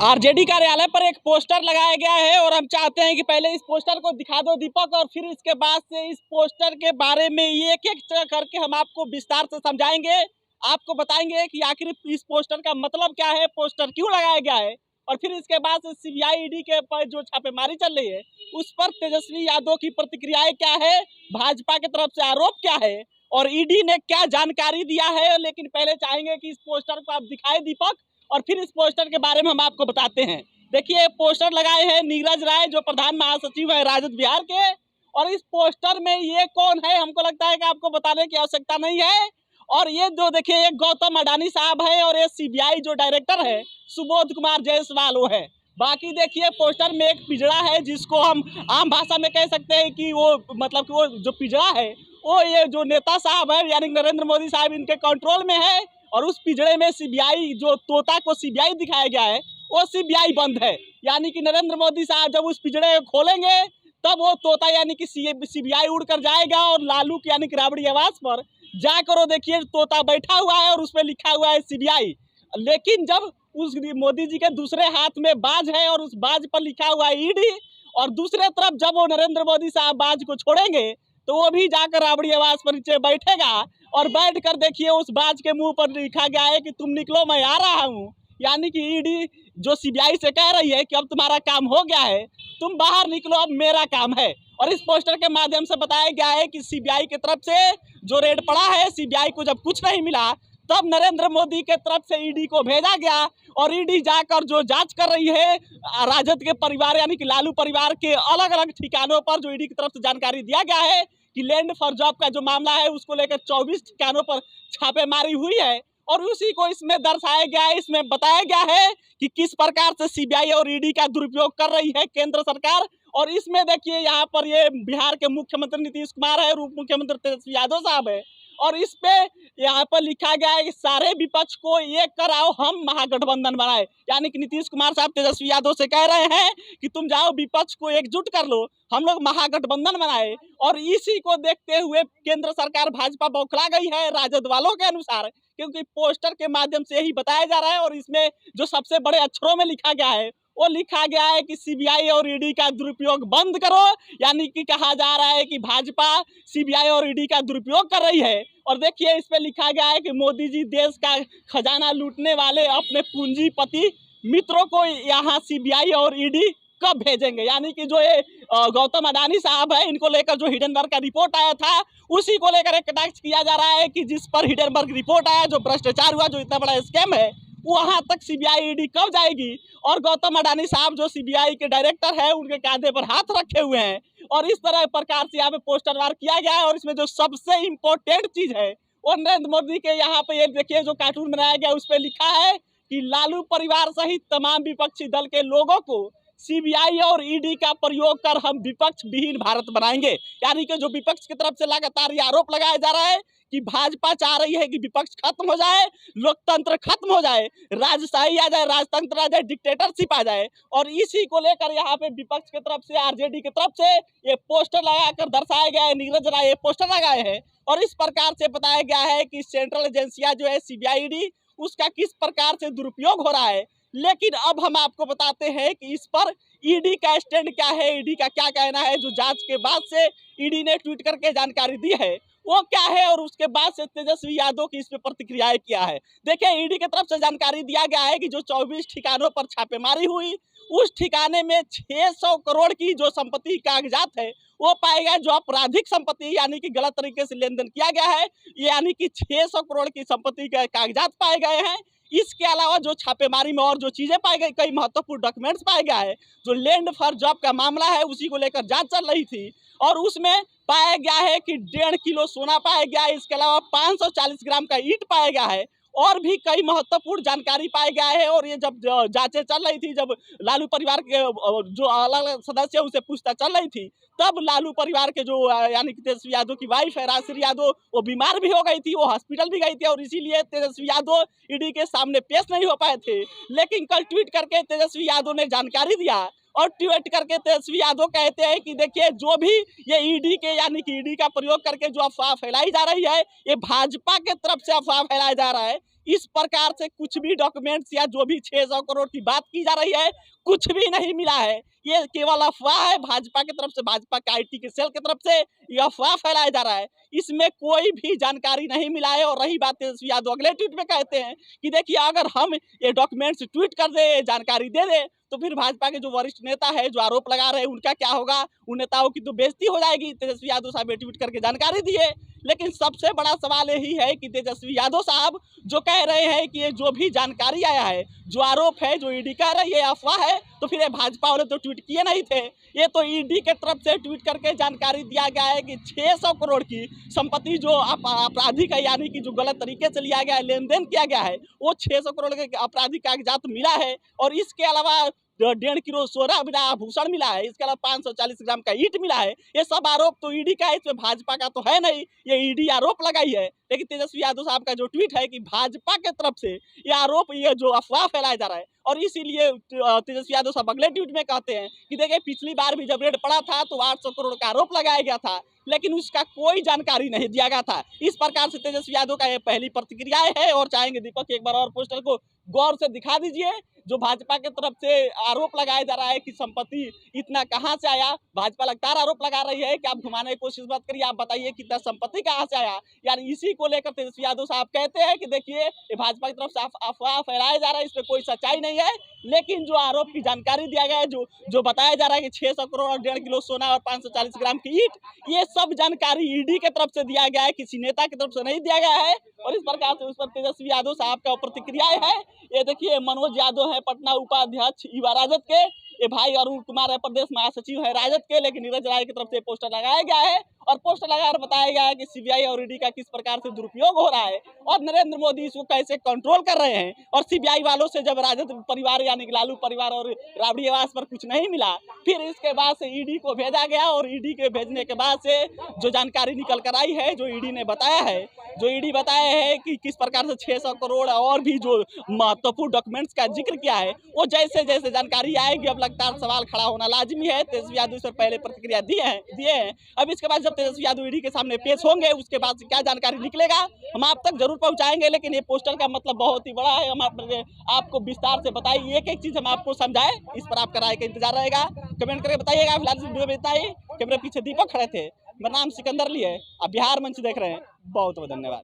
RJD कार्यालय पर एक पोस्टर लगाया गया है और हम चाहते हैं कि पहले इस पोस्टर को दिखा दो दीपक, और फिर इसके बाद से इस पोस्टर के बारे में एक एक करके हम आपको विस्तार से समझाएंगे। आपको बताएंगे कि आखिर इस पोस्टर का मतलब क्या है, पोस्टर क्यों लगाया गया है, और फिर इसके बाद से सीबीआई ईडी के पर जो छापेमारी चल रही है उस पर तेजस्वी यादव की प्रतिक्रियाएं क्या है, भाजपा की तरफ से आरोप क्या है और ईडी ने क्या जानकारी दिया है। लेकिन पहले चाहेंगे कि इस पोस्टर को आप दिखाए दीपक, और फिर इस पोस्टर के बारे में हम आपको बताते हैं। देखिए पोस्टर लगाए हैं नीरज राय जो प्रधान महासचिव है राजद बिहार के, और इस पोस्टर में ये कौन है हमको लगता है कि आपको बताने की आवश्यकता नहीं है। और ये जो देखिए ये गौतम अडानी साहब है और ये सीबीआई जो डायरेक्टर है सुबोध कुमार जायसवाल वो है। बाकी देखिए पोस्टर में एक पिजड़ा है जिसको हम आम भाषा में कह सकते हैं कि वो मतलब कि वो जो पिजड़ा है वो ये जो नेता साहब है यानी नरेंद्र मोदी साहब इनके कंट्रोल में है, और उस पिजड़े में सीबीआई जो तोता को सीबीआई दिखाया गया है वो सीबीआई बंद है। यानी कि नरेंद्र मोदी साहब जब उस पिजड़े को खोलेंगे तब वो तोता यानी कि सीबीआई उड़कर जाएगा और लालू यानी कि राबड़ी आवास पर जाकर वो देखिए तोता बैठा हुआ है और उसमें लिखा हुआ है सीबीआई। लेकिन जब उस मोदी जी के दूसरे हाथ में बाज है और उस बाज पर लिखा हुआ है ईडी, और दूसरे तरफ जब वो नरेंद्र मोदी साहब बाज को छोड़ेंगे तो वो भी जाकर राबड़ी आवास पर नीचे बैठेगा, और बैठ कर देखिए उस बाज के मुंह पर लिखा गया है कि तुम निकलो मैं आ रहा हूँ। यानी कि ईडी जो सीबीआई से कह रही है कि अब तुम्हारा काम हो गया है, तुम बाहर निकलो अब मेरा काम है। और इस पोस्टर के माध्यम से बताया गया है कि सीबीआई की तरफ से जो रेड पड़ा है, सीबीआई को जब कुछ नहीं मिला तब नरेंद्र मोदी के तरफ से ईडी को भेजा गया, और ईडी जाकर जो जांच कर रही है राजद के परिवार यानी कि लालू परिवार के अलग अलग ठिकानों पर, जो ईडी की तरफ से जानकारी दिया गया है कि लैंड फॉर जॉब का जो मामला है उसको लेकर 24 ठिकानों पर छापेमारी हुई है, और उसी को इसमें दर्शाया गया है। इसमें बताया गया है कि किस प्रकार से सीबीआई और ईडी का दुरुपयोग कर रही है केंद्र सरकार। और इसमें देखिए यहाँ पर ये बिहार के मुख्यमंत्री नीतीश कुमार है और उप मुख्यमंत्री तेजस्वी यादव साहब है, और इस पे यहाँ पर लिखा गया है कि सारे विपक्ष को एक कराओ हम महागठबंधन बनाए। यानी कि नीतीश कुमार साहब तेजस्वी यादव से कह रहे हैं कि तुम जाओ विपक्ष को एकजुट कर लो, हम लोग महागठबंधन बनाए। और इसी को देखते हुए केंद्र सरकार भाजपा बौखला गई है राजद वालों के अनुसार, क्योंकि पोस्टर के माध्यम से यही बताया जा रहा है। और इसमें जो सबसे बड़े अक्षरों में लिखा गया है वो लिखा गया है कि सीबीआई और ईडी का दुरुपयोग बंद करो। यानी कि कहा जा रहा है कि भाजपा सीबीआई और ईडी का दुरुपयोग कर रही है। और देखिए इस पे लिखा गया है कि मोदी जी देश का खजाना लूटने वाले अपने पूंजीपति मित्रों को यहाँ सीबीआई और ईडी कब भेजेंगे। यानी कि जो ये गौतम अडानी साहब है इनको लेकर जो हिडेनबर्ग का रिपोर्ट आया था उसी को लेकर एक कटाक्ष किया जा रहा है कि जिस पर हिडेनबर्ग रिपोर्ट आया, जो भ्रष्टाचार हुआ, जो इतना बड़ा स्कैम है, वहां तक सीबीआई ईडी कब जाएगी। और गौतम अडानी साहब जो सीबीआई के डायरेक्टर है उनके कांधे पर हाथ रखे हुए हैं, और इस तरह प्रकार से यहाँ पे पोस्टर वार किया गया है। और इसमें जो सबसे इम्पोर्टेंट चीज है वो नरेंद्र मोदी के यहाँ पे ये देखिए जो कार्टून बनाया गया उस पर लिखा है कि लालू परिवार सहित तमाम विपक्षी दल के लोगों को सीबीआई और ईडी का प्रयोग कर हम विपक्ष विहीन भारत बनाएंगे। यानी कि जो विपक्ष की तरफ से लगातार ये आरोप लगाया जा रहा है कि भाजपा चाह रही है कि विपक्ष खत्म हो जाए, लोकतंत्र खत्म हो जाए, राजशाही आ जाए, राजतंत्र आ जाए, डिक्टेटरशिप आ जाए। और इसी को लेकर यहाँ पे विपक्ष की तरफ से आरजेडी की तरफ से ये पोस्टर लगाकर दर्शाया गया है। नीरज राय ये पोस्टर लगाए हैं और इस प्रकार से बताया गया है कि सेंट्रल एजेंसियां जो है सीबीआई ईडी उसका किस प्रकार से दुरुपयोग हो रहा है। लेकिन अब हम आपको बताते हैं कि इस पर ईडी का स्टैंड क्या है, ईडी का क्या कहना है। जो जांच के बाद से ईडी ने ट्वीट करके जानकारी दी है वो क्या है, और उसके बाद से तेजस्वी यादव की इस पे प्रतिक्रियाएं क्या है। देखिए ईडी की तरफ से जानकारी दिया गया है कि जो 24 ठिकानों पर छापेमारी हुई उस ठिकाने में 600 करोड़ की जो संपत्ति कागजात है वो पाए गए, जो आपराधिक संपत्ति यानी कि गलत तरीके से लेन देन किया गया है, यानी कि 600 करोड़ की संपत्ति के कागजात पाए गए हैं। इसके अलावा जो छापेमारी में और जो चीजें पाई गई, कई महत्वपूर्ण डॉक्यूमेंट्स पाए गए हैं। जो लैंड फॉर जॉब का मामला है उसी को लेकर जांच चल रही थी, और उसमें पाया गया है कि 1.5 किलो सोना पाया गया है। इसके अलावा 540 ग्राम का ईंट पाया गया है, और भी कई महत्वपूर्ण जानकारी पाया गया है। और ये जब जांचें चल रही थी, जब लालू परिवार के जो अलग अलग सदस्य उनसे पूछताछ चल रही थी, तब लालू परिवार के जो यानी कि तेजस्वी यादव की वाइफ है राजश्री यादव वो बीमार भी हो गई थी, वो हॉस्पिटल भी गई थी, और इसीलिए तेजस्वी यादव ईडी के सामने पेश नहीं हो पाए थे। लेकिन कल ट्वीट करके तेजस्वी यादव ने जानकारी दिया, और ट्वीट करके तेजस्वी यादव कहते हैं कि देखिए जो भी ये ईडी के यानी कि ईडी का प्रयोग करके जो अफवाह फैलाई जा रही है ये भाजपा के तरफ से अफवाह फैलाया जा रहा है। इस प्रकार से कुछ भी डॉक्यूमेंट्स या जो भी 600 करोड़ की बात की जा रही है, कुछ भी नहीं मिला है। ये केवल अफवाह है भाजपा की तरफ से, भाजपा के IT के सेल की तरफ से ये अफवाह फैलाया जा रहा है। इसमें कोई भी जानकारी नहीं मिला है। और रही बात तेजस्वी यादव अगले ट्वीट में कहते हैं कि देखिए, अगर हम ये डॉक्यूमेंट्स ट्वीट कर दे, जानकारी दे दे, तो फिर भाजपा के जो वरिष्ठ नेता है, जो आरोप लगा रहे हैं, उनका क्या होगा? उन नेताओं की तो बेइज्जती हो जाएगी। तेजस्वी यादव साहब ये ट्वीट करके जानकारी दिए। लेकिन सबसे बड़ा सवाल यही है कि तेजस्वी यादव साहब जो कह रहे हैं कि ये जो भी जानकारी आया है, जो आरोप है, जो ईडी कह रही है, ये अफवाह है, तो फिर ये भाजपा वाले तो ट्वीट किए नहीं थे। ये तो ईडी के तरफ से ट्वीट करके जानकारी दिया गया है कि 600 करोड़ की संपत्ति जो आपराधिक है, यानी कि जो गलत तरीके से लिया गया है, लेन देन किया गया है, वो 600 करोड़ के आपराधिक कागजात मिला है। और इसके अलावा 1.5 किलो सोना मिला, आभूषण मिला है, इसके अलावा 540 ग्राम का ईंट मिला है। ये सब आरोप तो ईडी का है, इसमें भाजपा का तो है नहीं। ये ईडी आरोप लगाई है। लेकिन तेजस्वी यादव साहब का जो ट्वीट है कि भाजपा के तरफ से ये आरोप, ये जो अफवाह फैलाया जा रहा है, और इसीलिए तेजस्वी यादव साहब अगले ट्वीट में कहते हैं कि देखिए, पिछली बार भी जब रेड पड़ा था तो 800 करोड़ का आरोप लगाया गया था, लेकिन उसका कोई जानकारी नहीं दिया गया था। इस प्रकार से तेजस्वी यादव का ये पहली प्रतिक्रिया है। और चाहेंगे दीपक एक बार और पोस्टर को गौर से दिखा दीजिए। जो भाजपा की तरफ से आरोप लगाया जा रहा है कि संपत्ति इतना कहां से आया, भाजपा लगातार आरोप लगा रही है कि आप घुमाने की कोशिश मत करिए, आप बताइए कितना संपत्ति कहां से आया। यानी इसी को लेकर तेजस्वी यादव साहब कहते हैं कि देखिए, ये भाजपा की तरफ से अफवाह फैलाया जा रहा है, इसमें कोई सच्चाई नहीं है। लेकिन जो आरोप की जानकारी दिया गया है, जो बताया जा रहा है कि 600 करोड़ और 1.5 किलो सोना और 540 ग्राम की ईंट, ये सब जानकारी ईडी के तरफ से दिया गया है, किसी नेता की तरफ से नहीं दिया गया है। और इस प्रकार से उस पर तेजस्वी यादव साहब का प्रतिक्रिया है। ये देखिए, मनोज यादव है पटना उपाध्यक्ष युवा राजद के, ये भाई अरुण कुमार है प्रदेश महासचिव है राजद के। लेकिन नीरज राय की तरफ से पोस्टर लगाया गया है और पोस्टर लगाकर बताया गया है कि सीबीआई और ईडी का किस प्रकार से दुरुपयोग हो रहा है और नरेंद्र मोदी इसको कैसे कंट्रोल कर रहे हैं। और सीबीआई वालों से जब राजद परिवार यानी कि लालू परिवार और राबड़ी आवास पर कुछ नहीं मिला, फिर इसके बाद से ईडी को भेजा गया। और ईडी के भेजने के बाद से जो जानकारी निकल कर आई है, जो ईडी ने बताया है, जो ईडी बताया है कि किस प्रकार से 600 करोड़ और भी जो महत्वपूर्ण डॉक्यूमेंट्स का जिक्र किया है, वो जैसे जैसे जानकारी आएगी अब लगातार सवाल खड़ा होना लाजमी है। तेजस्वी यादव से पहले प्रतिक्रिया दिए हैं। अब इसके बाद जब तेजस्वी यादव ईडी के सामने पेश होंगे, उसके बाद से क्या जानकारी निकलेगा हम आप तक जरूर पहुंचाएंगे। लेकिन ये पोस्टर का मतलब बहुत ही बड़ा है। हम आपको विस्तार से बताइए, एक एक चीज हम आपको समझाए, इस पर आपका राय का इंतजार रहेगा। कमेंट करके बताइएगा। फिलहाल इस वीडियो में इतना ही। कैमरे पीछे दीपक खड़े थे, मेरा नाम सिकंदर ली है। आप बिहार मंच देख रहे हैं। बहुत बहुत धन्यवाद।